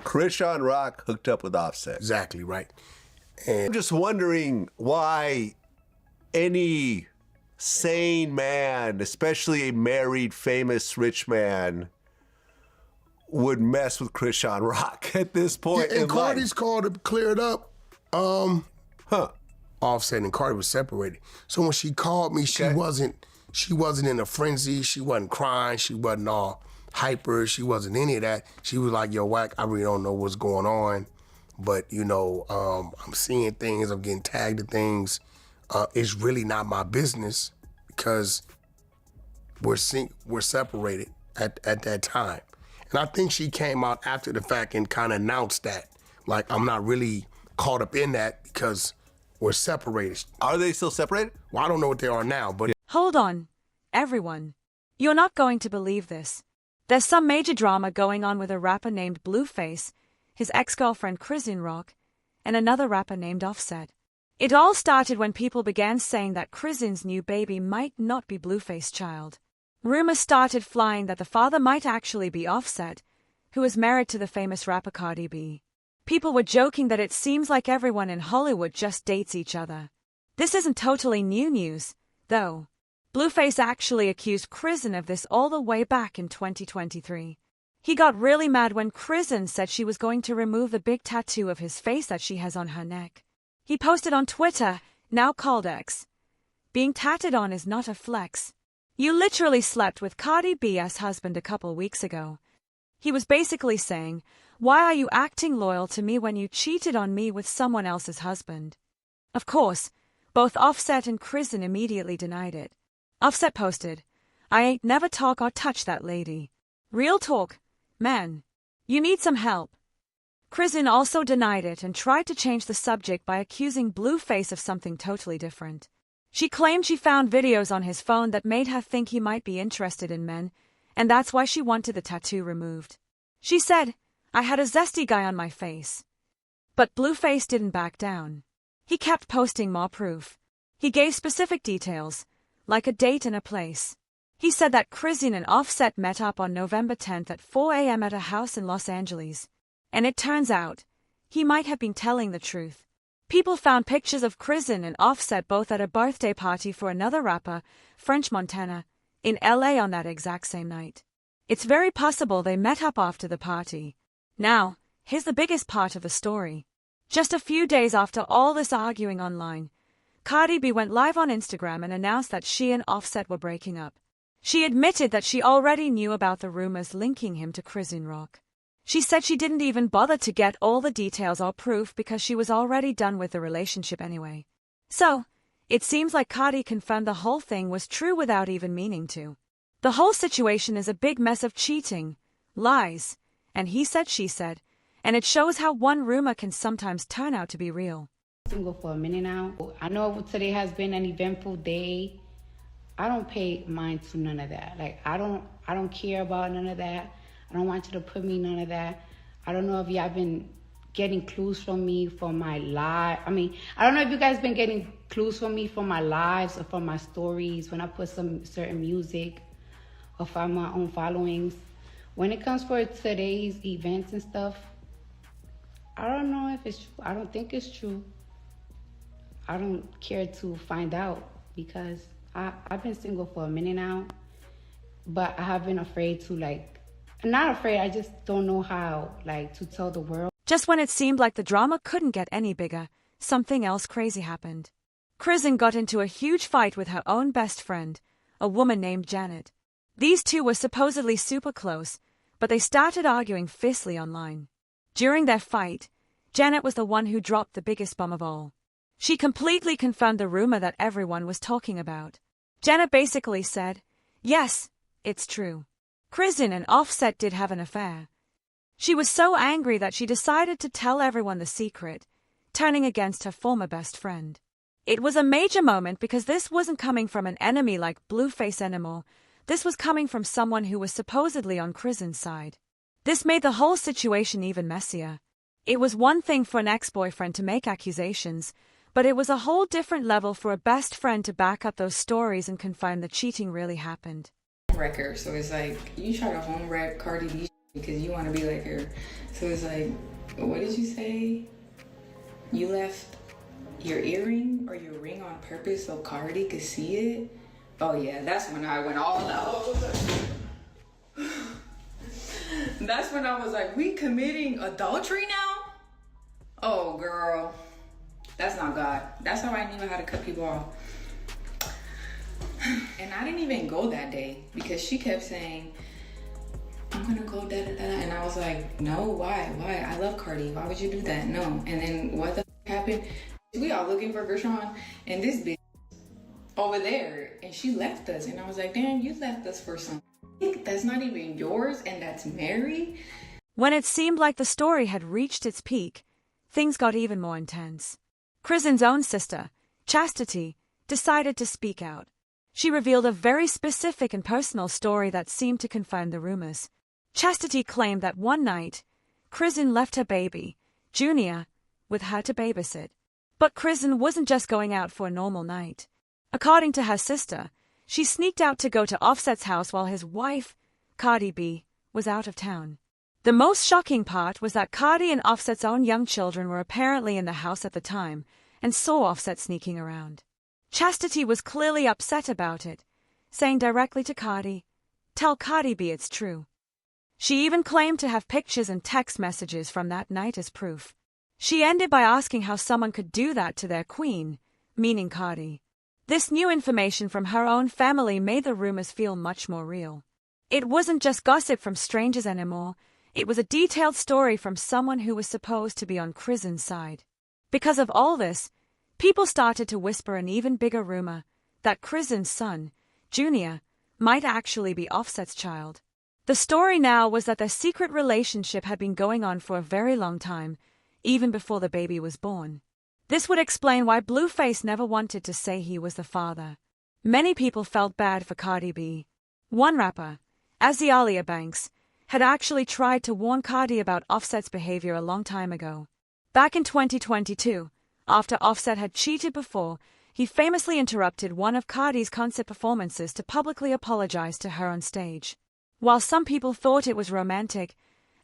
Chrisean Rock hooked up with Offset. Exactly, right. And I'm just wondering why any sane man, especially a married, famous, rich man, would mess with Chrisean Rock at this point in and Cardi's life. called to clear it up. Offset and Cardi was separated. So when she called me, she wasn't in a frenzy. She wasn't crying. She wasn't all hyper. She wasn't any of that. She was like, yo, Wack, I really don't know what's going on. But, you know, I'm seeing things. I'm getting tagged to things. It's really not my business because we're separated at that time. And I think she came out after the fact and kind of announced that. Like, I'm not really caught up in that because we're separated. Are they still separated? Well, I don't know what they are now, but... Hold on, everyone. You're not going to believe this. There's some major drama going on with a rapper named Blueface, his ex-girlfriend Chrisean Rock, and another rapper named Offset. It all started when people began saying that Chrisean's new baby might not be Blueface's child. Rumors started flying that the father might actually be Offset, who is married to the famous rapper Cardi B. People were joking that it seems like everyone in Hollywood just dates each other. This isn't totally new news, though. Blueface actually accused Chrisean of this all the way back in 2023. He got really mad when Chrisean said she was going to remove the big tattoo of his face that she has on her neck. He posted on Twitter, now called X, "Being tatted on is not a flex. You literally slept with Cardi B's husband a couple weeks ago." He was basically saying, "Why are you acting loyal to me when you cheated on me with someone else's husband?" Of course, both Offset and Chrisean immediately denied it. Offset posted, "I ain't never talk or touch that lady. Real talk, man. You need some help." Chrisean also denied it and tried to change the subject by accusing Blueface of something totally different. She claimed she found videos on his phone that made her think he might be interested in men, and that's why she wanted the tattoo removed. She said, "I had a zesty guy on my face." But Blueface didn't back down. He kept posting more proof. He gave specific details, like a date and a place. He said that Chrisean and Offset met up on November 10th at 4 a.m. at a house in Los Angeles. And it turns out, he might have been telling the truth. People found pictures of Chrisean and Offset both at a birthday party for another rapper, French Montana, in LA on that exact same night. It's very possible they met up after the party. Now, here's the biggest part of the story. Just a few days after all this arguing online, Cardi B went live on Instagram and announced that she and Offset were breaking up. She admitted that she already knew about the rumors linking him to Chrisean Rock. She said she didn't even bother to get all the details or proof because she was already done with the relationship anyway. So, it seems like Cardi confirmed the whole thing was true without even meaning to. The whole situation is a big mess of cheating, lies, and he said she said, and it shows how one rumor can sometimes turn out to be real. Single for a minute now. I know today has been an eventful day. I don't pay mind to none of that. Like I don't care about none of that. I don't want you to put me none of that. I don't know if y'all been getting clues from me for my live. I don't know if you guys been getting clues from me from my lives or from my stories when I put some certain music or from my own followings. When it comes for today's events and stuff, I don't know if it's true. I don't think it's true. I don't care to find out because I've been single for a minute now, but I have been afraid to not afraid, I just don't know how, to tell the world. Just when it seemed like the drama couldn't get any bigger, something else crazy happened. Chrisean got into a huge fight with her own best friend, a woman named Janet. These two were supposedly super close, but they started arguing fiercely online. During their fight, Janet was the one who dropped the biggest bomb of all. She completely confirmed the rumor that everyone was talking about. Janet basically said, "Yes, it's true. Chrisean and Offset did have an affair." She was so angry that she decided to tell everyone the secret, turning against her former best friend. It was a major moment because this wasn't coming from an enemy like Blueface anymore. This was coming from someone who was supposedly on Chrisean's side. This made the whole situation even messier. It was one thing for an ex-boyfriend to make accusations, but it was a whole different level for a best friend to back up those stories and confirm the cheating really happened. Record, so it's like you try to home wreck Cardi B, because you want to be like her. So it's like, what did you say? You left your earring or your ring on purpose so Cardi could see it? Oh yeah, that's when I went all out. That's when I was like, we committing adultery now? Oh girl, that's not God. That's how I knew how to cut people off. And I didn't even go that day because she kept saying, I'm gonna go da da da, and I was like, no, why? I love Cardi. Why would you do that? No. And then what the happened? We all looking for Chrisean, and this bitch over there, and she left us, and I was like, damn, you left us for something that's not even yours, and that's Mary. When it seemed like the story had reached its peak, things got even more intense. Chrisean's own sister, Chastity, decided to speak out. She revealed a very specific and personal story that seemed to confirm the rumors. Chastity claimed that one night, Chrisean left her baby, Junior, with her to babysit. But Chrisean wasn't just going out for a normal night. According to her sister, she sneaked out to go to Offset's house while his wife, Cardi B, was out of town. The most shocking part was that Cardi and Offset's own young children were apparently in the house at the time and saw Offset sneaking around. Chastity was clearly upset about it, saying directly to Cardi, "Tell Cardi B it's true." She even claimed to have pictures and text messages from that night as proof. She ended by asking how someone could do that to their queen, meaning Cardi. This new information from her own family made the rumors feel much more real. It wasn't just gossip from strangers anymore, it was a detailed story from someone who was supposed to be on Chrisean's side. Because of all this, people started to whisper an even bigger rumor that Chrisean's son, Junior, might actually be Offset's child. The story now was that their secret relationship had been going on for a very long time, even before the baby was born. This would explain why Blueface never wanted to say he was the father. Many people felt bad for Cardi B. One rapper, Azealia Banks, had actually tried to warn Cardi about Offset's behavior a long time ago. Back in 2022, after Offset had cheated before, he famously interrupted one of Cardi's concert performances to publicly apologize to her on stage. While some people thought it was romantic,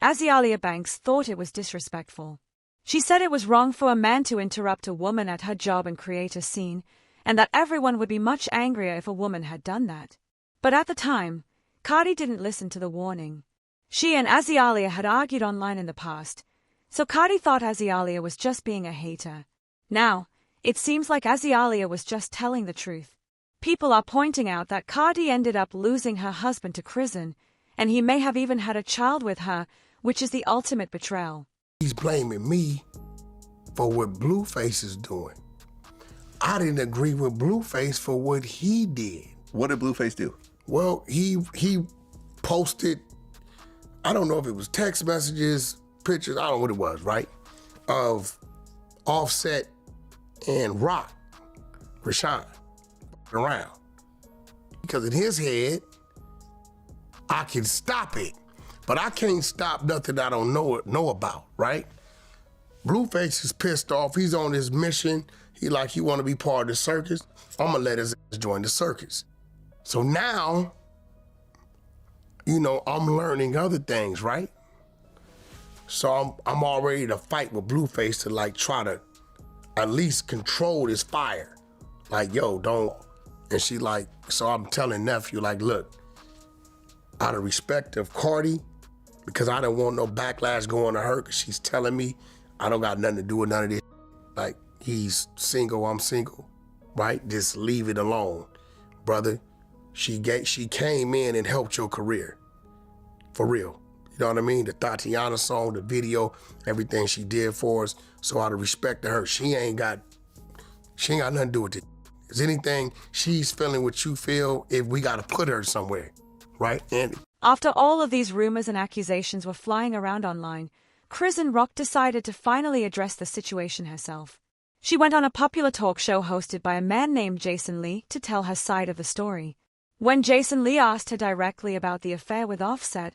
Azealia Banks thought it was disrespectful. She said it was wrong for a man to interrupt a woman at her job and create a scene, and that everyone would be much angrier if a woman had done that. But at the time, Cardi didn't listen to the warning. She and Azealia had argued online in the past, so Cardi thought Azealia was just being a hater. Now, it seems like Azealia was just telling the truth. People are pointing out that Cardi ended up losing her husband to Chrisean, and he may have even had a child with her, which is the ultimate betrayal. He's blaming me for what Blueface is doing. I didn't agree with Blueface for what he did. What did Blueface do? Well, he posted, I don't know if it was text messages, pictures, I don't know what it was, right? Of Offset and Rock, Chrisean, around. Because in his head, I can stop it, but I can't stop nothing I don't know about, right? Blueface is pissed off. He's on his mission. He want to be part of the circus. I'm gonna let his ass join the circus. So now, I'm learning other things, right? So I'm all ready to fight with Blueface to try to at least control his fire. Yo, don't. And she so I'm telling nephew, look, out of respect of Cardi, because I don't want no backlash going to her, because she's telling me I don't got nothing to do with none of this. He's single, I'm single, right? Just leave it alone. Brother, she came in and helped your career. For real. You know what I mean? The Tatiana song, the video, everything she did for us. So out of respect to her, she ain't got nothing to do with it. Is anything she's feeling what you feel if we got to put her somewhere, right, Andy? After all of these rumors and accusations were flying around online, Chrisean Rock decided to finally address the situation herself. She went on a popular talk show hosted by a man named Jason Lee to tell her side of the story. When Jason Lee asked her directly about the affair with Offset,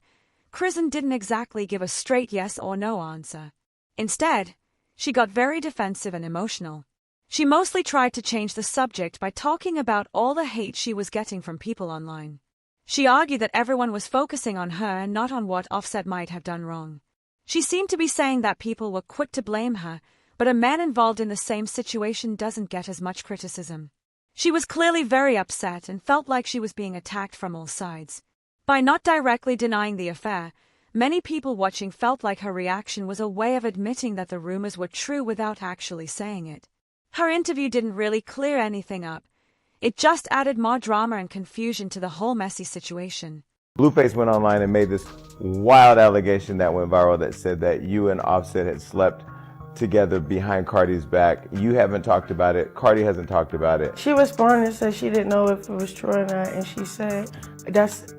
Chrisean didn't exactly give a straight yes or no answer. Instead, she got very defensive and emotional. She mostly tried to change the subject by talking about all the hate she was getting from people online. She argued that everyone was focusing on her and not on what Offset might have done wrong. She seemed to be saying that people were quick to blame her, but a man involved in the same situation doesn't get as much criticism. She was clearly very upset and felt like she was being attacked from all sides. By not directly denying the affair, many people watching felt like her reaction was a way of admitting that the rumors were true without actually saying it. Her interview didn't really clear anything up. It just added more drama and confusion to the whole messy situation. Blueface went online and made this wild allegation that went viral that said that you and Offset had slept together behind Cardi's back. You haven't talked about it. Cardi hasn't talked about it. She responded and said she didn't know if it was true or not, and she said that's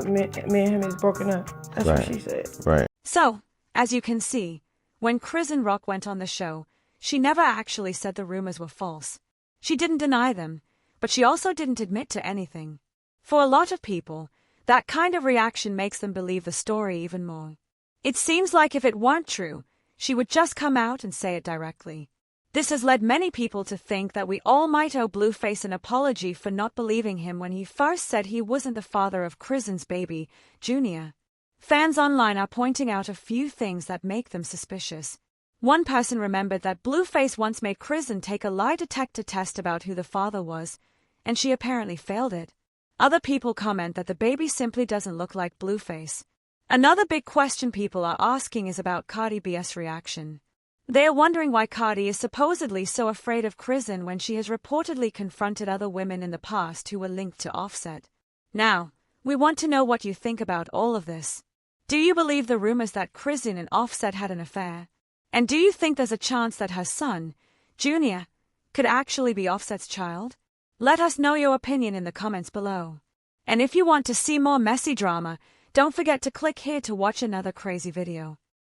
me and him is broken up. That's Right. what she said. Right. So, as you can see, when Chrisean Rock went on the show, she never actually said the rumors were false. She didn't deny them, but she also didn't admit to anything. For a lot of people, that kind of reaction makes them believe the story even more. It seems like if it weren't true, she would just come out and say it directly. This has led many people to think that we all might owe Blueface an apology for not believing him when he first said he wasn't the father of Chrisean's baby, Junior. Fans online are pointing out a few things that make them suspicious. One person remembered that Blueface once made Chrisean take a lie detector test about who the father was, and she apparently failed it. Other people comment that the baby simply doesn't look like Blueface. Another big question people are asking is about Cardi B's reaction. They are wondering why Cardi is supposedly so afraid of Chrisean when she has reportedly confronted other women in the past who were linked to Offset. Now, we want to know what you think about all of this. Do you believe the rumors that Chrisean and Offset had an affair? And do you think there's a chance that her son, Junior, could actually be Offset's child? Let us know your opinion in the comments below. And if you want to see more messy drama, don't forget to click here to watch another crazy video.